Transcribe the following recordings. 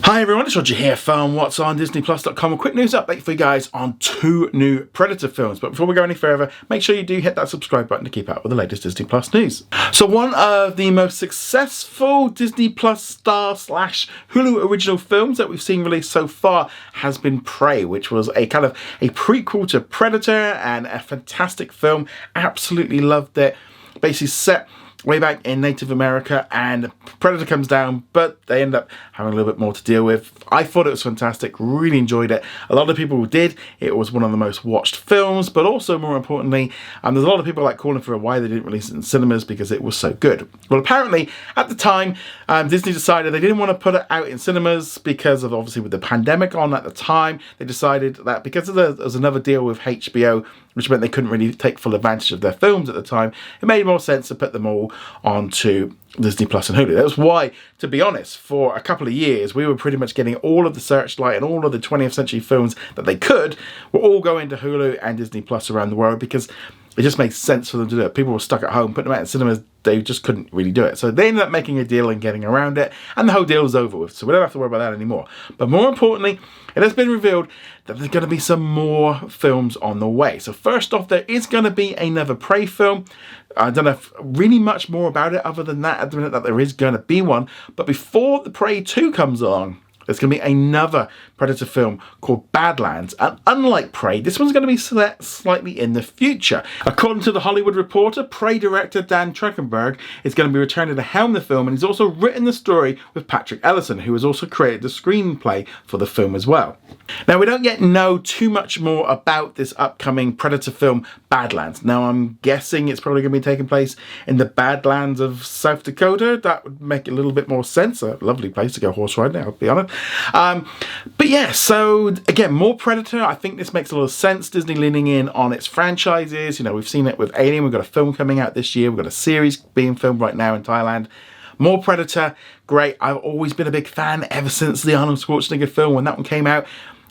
Hi everyone, it's Roger here from What's on DisneyPlus.com. A quick news update for you guys on 2 new Predator films. But before we go any further, make sure you do hit that subscribe button to keep up with the latest Disney Plus news. So one of the most successful Disney Plus star / Hulu original films that we've seen released so far has been Prey, which was a kind of a prequel to Predator and a fantastic film. Absolutely loved it. Basically set way back in Native America, and Predator comes down, but they end up having a little bit more to deal with. I thought it was fantastic, really enjoyed it. A lot of people did. It was one of the most watched films, but also more importantly, there's a lot of people like calling for why they didn't release it in cinemas because it was so good. Well, apparently at the time, Disney decided they didn't want to put it out in cinemas because of obviously with the pandemic on at the time. They decided that because there was another deal with HBO, which meant they couldn't really take full advantage of their films at the time, it made more sense to put them all onto Disney Plus and Hulu. That was why, to be honest, for a couple of years, we were pretty much getting all of the Searchlight and all of the 20th century films that they could were all going to Hulu and Disney Plus around the world because it just made sense for them to do it. People were stuck at home, putting them out in cinemas, they just couldn't really do it. So they ended up making a deal and getting around it, and the whole deal is over with. So we don't have to worry about that anymore. But more importantly, it has been revealed that there's going to be some more films on the way. So first off, there is going to be another Prey film. I don't know really much more about it other than that at the minute that there is going to be one. But before the Prey 2 comes along, there's going to be another Predator film called Badlands, and unlike Prey, this one's going to be set slightly in the future. According to The Hollywood Reporter, Prey director Dan Trachtenberg is going to be returning to helm the film, and he's also written the story with Patrick Ellison, who has also created the screenplay for the film as well. Now, we don't yet know too much more about this upcoming Predator film, Badlands. Now, I'm guessing it's probably going to be taking place in the Badlands of South Dakota. That would make a little bit more sense. A lovely place to go horse riding, I'll be honest. But yeah, so again, more Predator. I think this makes a lot of sense. Disney leaning in on its franchises. You know, we've seen it with Alien. We've got a film coming out this year. We've got a series being filmed right now in Thailand. More Predator, great. I've always been a big fan ever since the Arnold Schwarzenegger film when that one came out.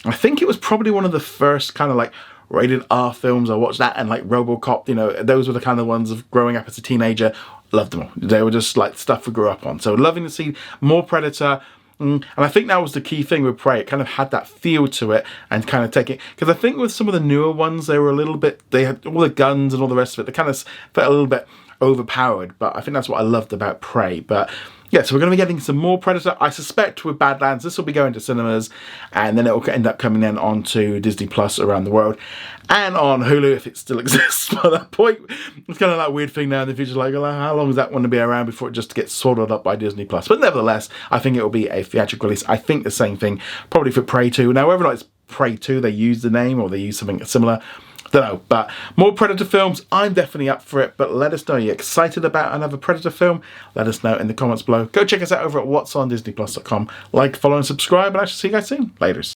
I think it was probably one of the first kind of like rated R films. I watched that and like RoboCop, you know, those were the kind of ones of growing up as a teenager. Loved them all. They were just like stuff we grew up on. So loving to see more Predator. And I think that was the key thing with Prey. It kind of had that feel to it and kind of take it. Because I think with some of the newer ones, they were a little bit, they had all the guns and all the rest of it. They kind of felt a little bit overpowered. But I think that's what I loved about Prey. But yeah, so we're going to be getting some more Predator. I suspect with Badlands, this will be going to cinemas, and then it will end up coming then onto Disney Plus around the world, and on Hulu if it still exists by that point. It's kind of that weird thing now in the future, like, well, how long is that one to be around before it just gets swallowed up by Disney Plus? But nevertheless, I think it will be a theatrical release. I think the same thing probably for Prey 2. Now, whether or not it's Prey 2, they use the name or they use something similar, don't know, but more Predator films, I'm definitely up for it. But let us know, are you excited about another Predator film? Let us know in the comments below. Go check us out over at whatsondisneyplus.com. Like, follow and subscribe, and I shall see you guys soon. Laters.